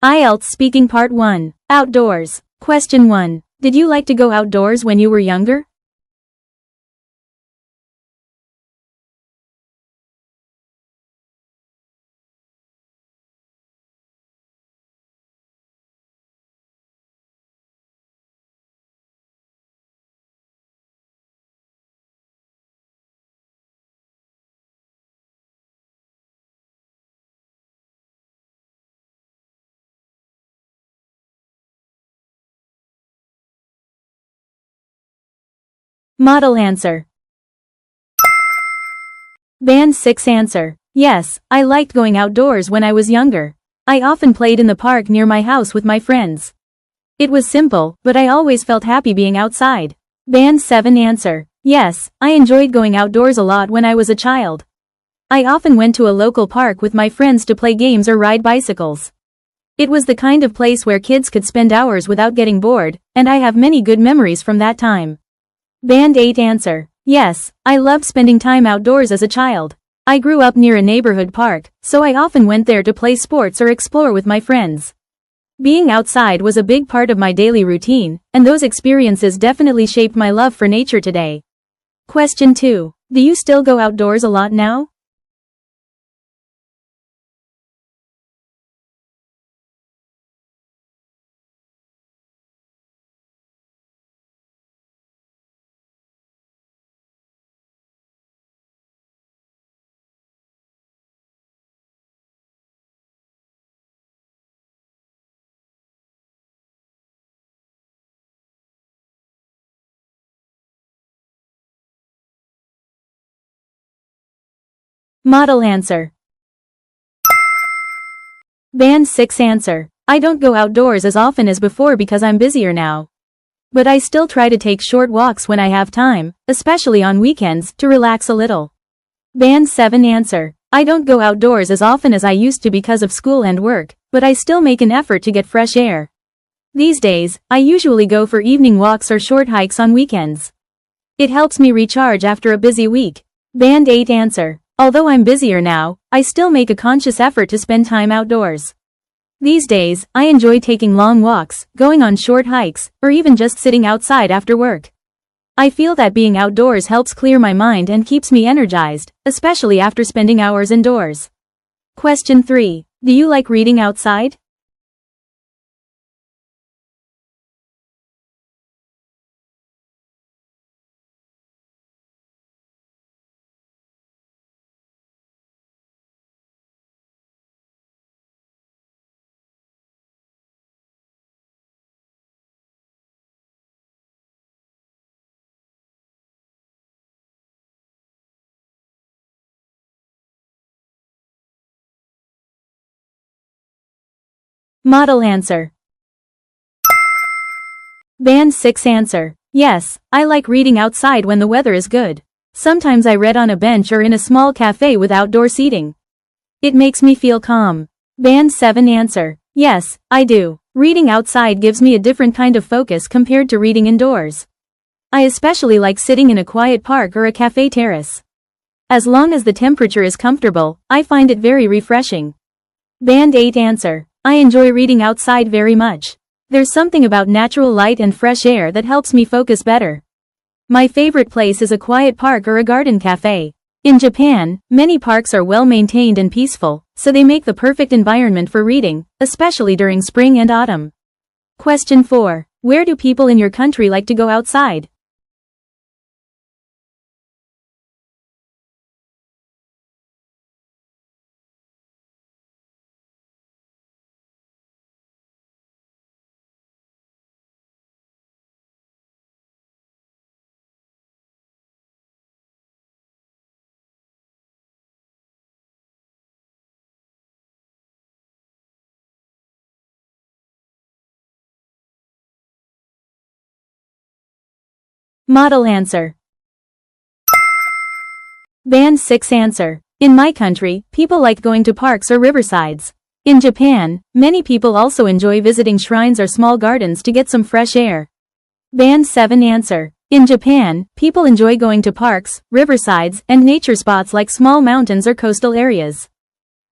IELTS Speaking Part 1. Outdoors. Question 1. Did you like to go outdoors when you were younger? Model answer. Band 6 answer. Yes, I liked going outdoors when I was younger. I often played in the park near my house with my friends. It was simple, but I always felt happy being outside. Band 7 answer. Yes, I enjoyed going outdoors a lot when I was a child. I often went to a local park with my friends to play games or ride bicycles. It was the kind of place where kids could spend hours without getting bored, and I have many good memories from that time. Band 8 answer. Yes, I loved spending time outdoors as a child. I grew up near a neighborhood park, so I often went there to play sports or explore with my friends. Being outside was a big part of my daily routine, and those experiences definitely shaped my love for nature today. Question 2. Do you still go outdoors a lot now? Model answer. Band 6 answer. I don't go outdoors as often as before because I'm busier now. But I still try to take short walks when I have time, especially on weekends, to relax a little. Band 7 answer. I don't go outdoors as often as I used to because of school and work, but I still make an effort to get fresh air. These days, I usually go for evening walks or short hikes on weekends. It helps me recharge after a busy week. Band 8 answer. Although I'm busier now, I still make a conscious effort to spend time outdoors. These days, I enjoy taking long walks, going on short hikes, or even just sitting outside after work. I feel that being outdoors helps clear my mind and keeps me energized, especially after spending hours indoors. Question 3. Do you like reading outside? Model answer. Band 6 answer. Yes, I like reading outside when the weather is good. Sometimes I read on a bench or in a small cafe with outdoor seating. It makes me feel calm. Band 7 answer. Yes, I do. Reading outside gives me a different kind of focus compared to reading indoors. I especially like sitting in a quiet park or a cafe terrace. As long as the temperature is comfortable, I find it very refreshing. Band 8 answer. I enjoy reading outside very much. There's something about natural light and fresh air that helps me focus better. My favorite place is a quiet park or a garden cafe. In Japan, many parks are well maintained and peaceful, so they make the perfect environment for reading, especially during spring and autumn. Question 4. Where do people in your country like to go outside? Model answer. Band 6 answer. In my country, people like going to parks or riversides. In Japan, many people also enjoy visiting shrines or small gardens to get some fresh air. Band 7 answer. In Japan, people enjoy going to parks, riversides, and nature spots like small mountains or coastal areas.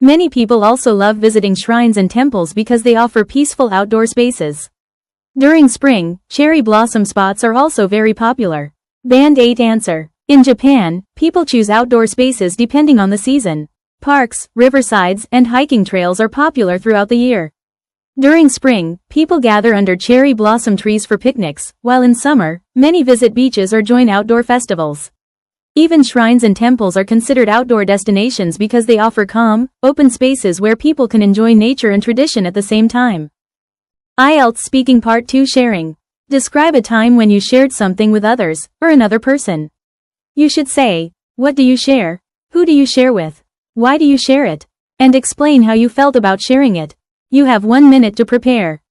Many people also love visiting shrines and temples because they offer peaceful outdoor spaces. During spring, cherry blossom spots are also very popular. Band 8 answer. In Japan, people choose outdoor spaces depending on the season. Parks, riversides, and hiking trails are popular throughout the year. During spring, people gather under cherry blossom trees for picnics, while in summer, many visit beaches or join outdoor festivals. Even shrines and temples are considered outdoor destinations because they offer calm, open spaces where people can enjoy nature and tradition at the same time. IELTS Speaking Part 2 Sharing. Describe a time when you shared something with others, or another person. You should say, what do you share? Who do you share with? Why do you share it? And explain how you felt about sharing it. You have 1 minute to prepare.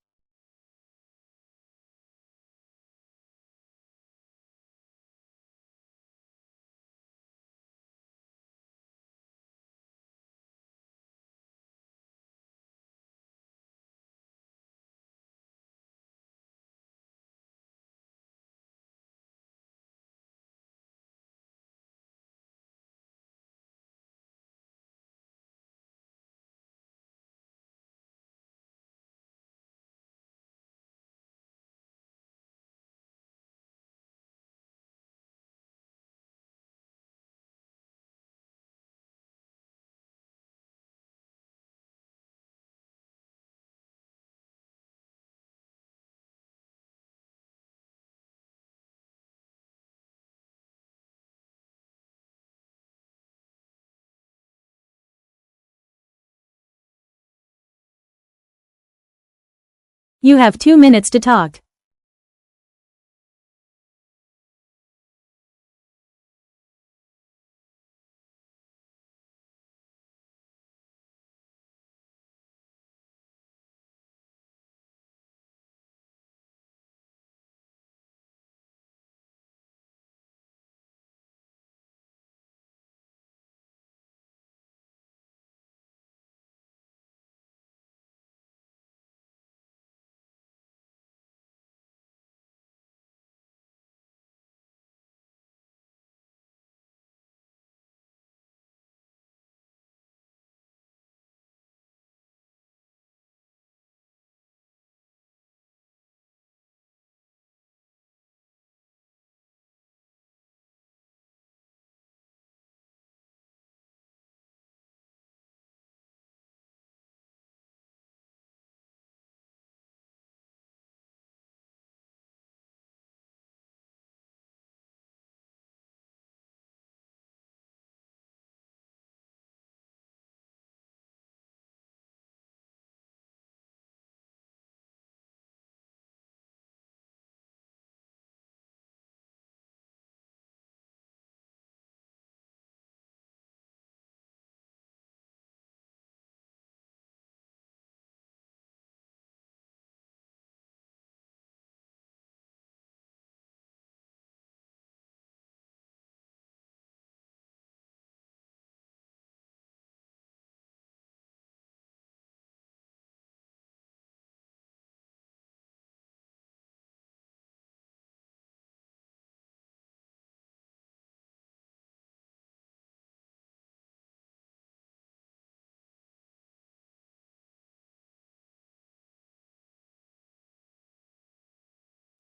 You have 2 minutes to talk.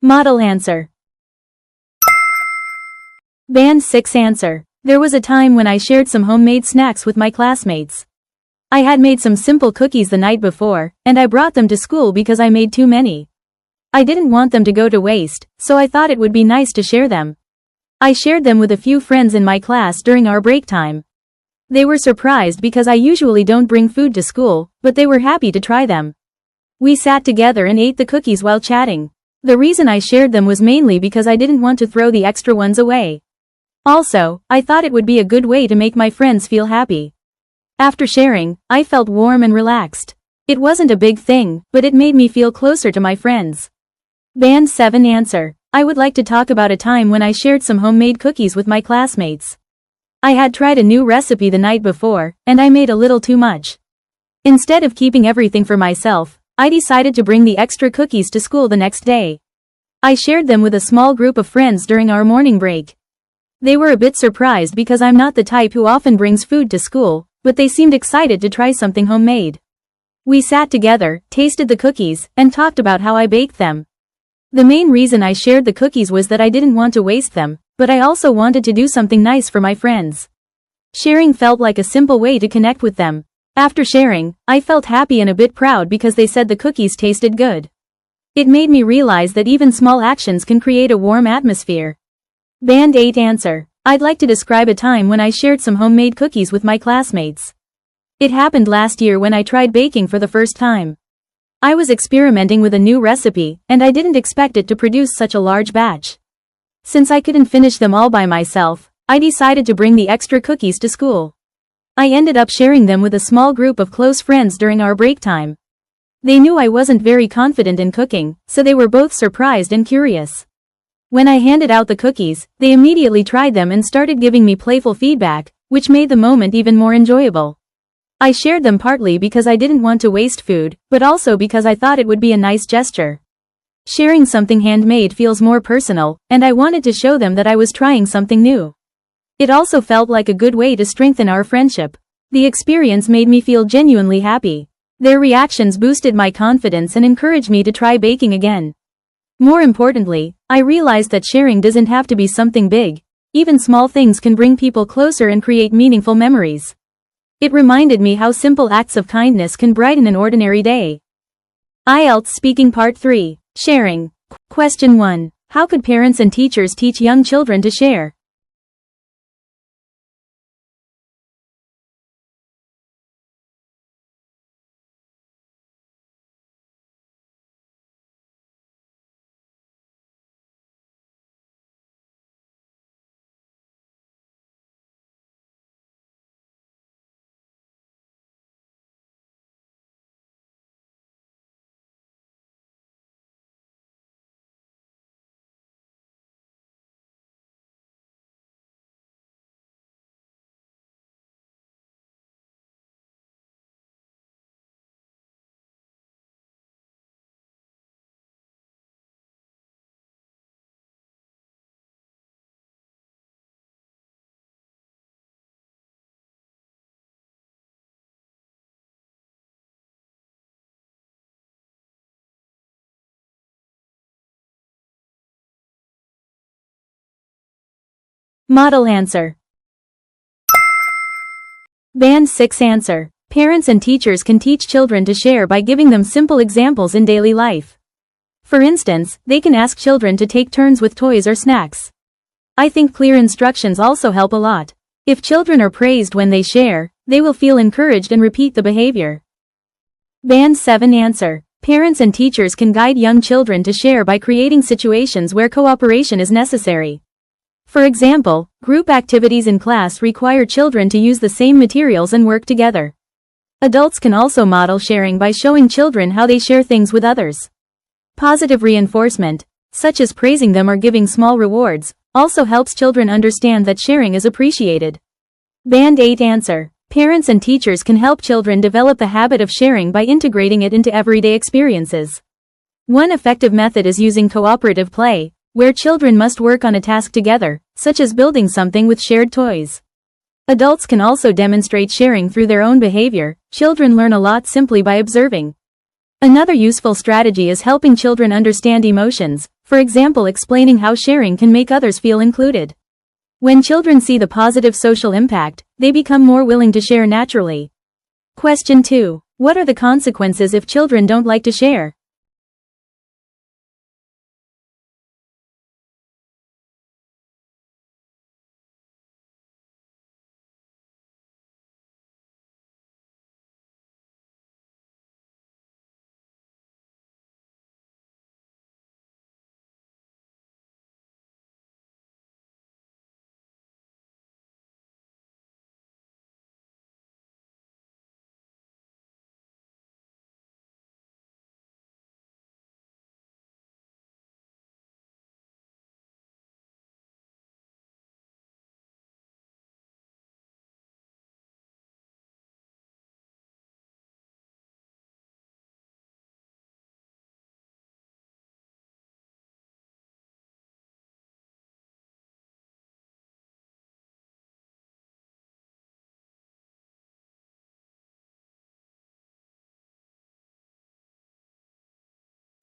Model answer. Band 6 answer. There was a time when I shared some homemade snacks with my classmates. I had made some simple cookies the night before, and I brought them to school because I made too many. I didn't want them to go to waste, so I thought it would be nice to share them. I shared them with a few friends in my class during our break time. They were surprised because I usually don't bring food to school, but they were happy to try them. We sat together and ate the cookies while chatting. The reason I shared them was mainly because I didn't want to throw the extra ones away. Also, I thought it would be a good way to make my friends feel happy. After sharing, I felt warm and relaxed. It wasn't a big thing, but it made me feel closer to my friends. Band 7 answer. I would like to talk about a time when I shared some homemade cookies with my classmates. I had tried a new recipe the night before, and I made a little too much. Instead of keeping everything for myself, I decided to bring the extra cookies to school the next day. I shared them with a small group of friends during our morning break. They were a bit surprised because I'm not the type who often brings food to school, but they seemed excited to try something homemade. We sat together, tasted the cookies, and talked about how I baked them. The main reason I shared the cookies was that I didn't want to waste them, but I also wanted to do something nice for my friends. Sharing felt like a simple way to connect with them. After sharing, I felt happy and a bit proud because they said the cookies tasted good. It made me realize that even small actions can create a warm atmosphere. Band 8 answer. I'd like to describe a time when I shared some homemade cookies with my classmates. It happened last year when I tried baking for the first time. I was experimenting with a new recipe, and I didn't expect it to produce such a large batch. Since I couldn't finish them all by myself, I decided to bring the extra cookies to school. I ended up sharing them with a small group of close friends during our break time. They knew I wasn't very confident in cooking, so they were both surprised and curious. When I handed out the cookies, they immediately tried them and started giving me playful feedback, which made the moment even more enjoyable. I shared them partly because I didn't want to waste food, but also because I thought it would be a nice gesture. Sharing something handmade feels more personal, and I wanted to show them that I was trying something new. It also felt like a good way to strengthen our friendship. The experience made me feel genuinely happy. Their reactions boosted my confidence and encouraged me to try baking again. More importantly, I realized that sharing doesn't have to be something big. Even small things can bring people closer and create meaningful memories. It reminded me how simple acts of kindness can brighten an ordinary day. IELTS Speaking Part 3. Sharing. Question 1. How could parents and teachers teach young children to share? Model answer. Band 6 answer. Parents and teachers can teach children to share by giving them simple examples in daily life. For instance, they can ask children to take turns with toys or snacks. I think clear instructions also help a lot. If children are praised when they share, they will feel encouraged and repeat the behavior. Band 7 answer. Parents and teachers can guide young children to share by creating situations where cooperation is necessary. For example, group activities in class require children to use the same materials and work together. Adults can also model sharing by showing children how they share things with others. Positive reinforcement, such as praising them or giving small rewards, also helps children understand that sharing is appreciated. Band 8 answer. Parents and teachers can help children develop the habit of sharing by integrating it into everyday experiences. One effective method is using cooperative play, where children must work on a task together, such as building something with shared toys. Adults can also demonstrate sharing through their own behavior. Children learn a lot simply by observing. Another useful strategy is helping children understand emotions, for example explaining how sharing can make others feel included. When children see the positive social impact, they become more willing to share naturally. Question 2. What are the consequences if children don't like to share?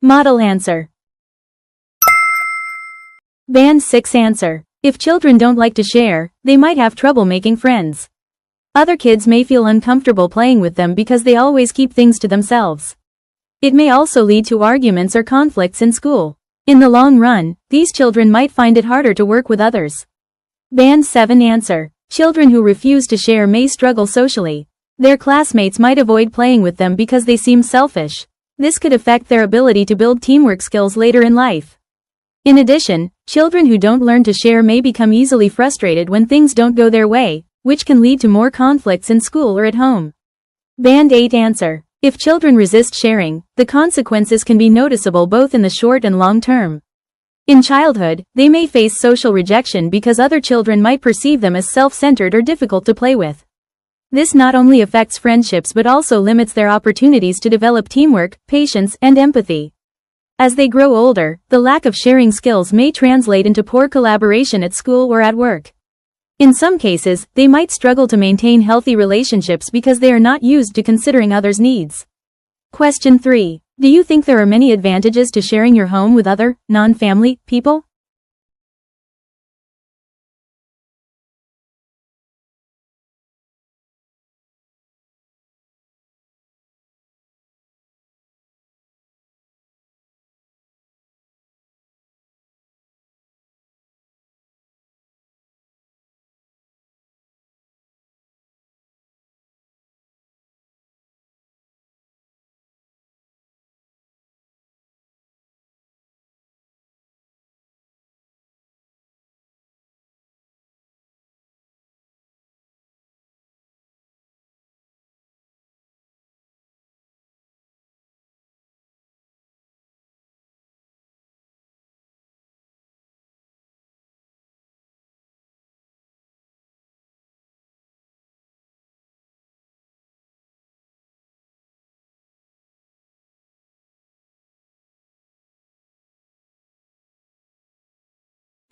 Model answer. Band 6 answer. If children don't like to share, they might have trouble making friends. Other kids may feel uncomfortable playing with them because they always keep things to themselves. It may also lead to arguments or conflicts in school. In the long run, these children might find it harder to work with others. Band 7 answer. Children who refuse to share may struggle socially. Their classmates might avoid playing with them because they seem selfish. This could affect their ability to build teamwork skills later in life. In addition, children who don't learn to share may become easily frustrated when things don't go their way, which can lead to more conflicts in school or at home. Band 8 answer. If children resist sharing, the consequences can be noticeable both in the short and long term. In childhood, they may face social rejection because other children might perceive them as self-centered or difficult to play with. This not only affects friendships but also limits their opportunities to develop teamwork, patience, and empathy. As they grow older, the lack of sharing skills may translate into poor collaboration at school or at work. In some cases, they might struggle to maintain healthy relationships because they are not used to considering others' needs. Question 3. Do you think there are many advantages to sharing your home with other, non-family, people?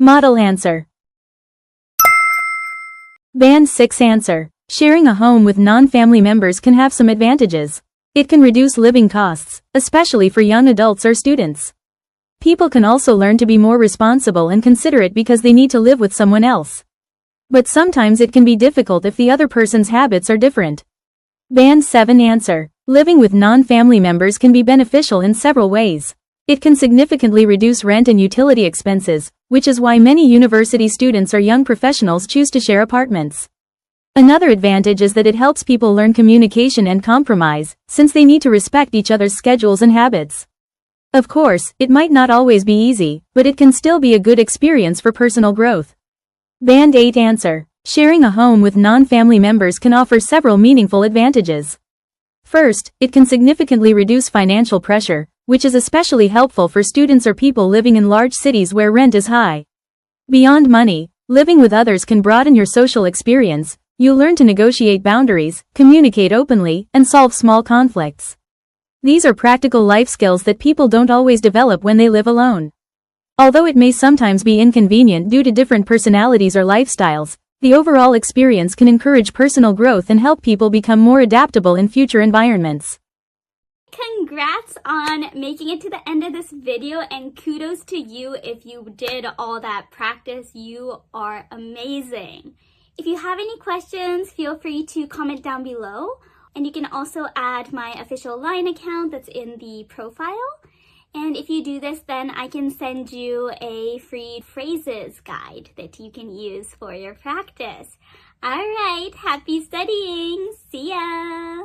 Model answer. Band 6 answer. Sharing a home with non-family members can have some advantages. It can reduce living costs, especially for young adults or students. People can also learn to be more responsible and considerate because they need to live with someone else. But sometimes it can be difficult if the other person's habits are different. Band 7 answer. Living with non-family members can be beneficial in several ways. It can significantly reduce rent and utility expenses, which is why many university students or young professionals choose to share apartments. Another advantage is that it helps people learn communication and compromise, since they need to respect each other's schedules and habits. Of course, it might not always be easy, but it can still be a good experience for personal growth. Band 8 answer. Sharing a home with non-family members can offer several meaningful advantages. First, it can significantly reduce financial pressure, which is especially helpful for students or people living in large cities where rent is high. Beyond money, living with others can broaden your social experience. You learn to negotiate boundaries, communicate openly, and solve small conflicts. These are practical life skills that people don't always develop when they live alone. Although it may sometimes be inconvenient due to different personalities or lifestyles, the overall experience can encourage personal growth and help people become more adaptable in future environments. Congrats on making it to the end of this video, and kudos to you if you did all that practice. You are amazing. If you have any questions, feel free to comment down below. And you can also add my official LINE account that's in the profile. And if you do this, then I can send you a free phrases guide that you can use for your practice. All right, happy studying. See ya.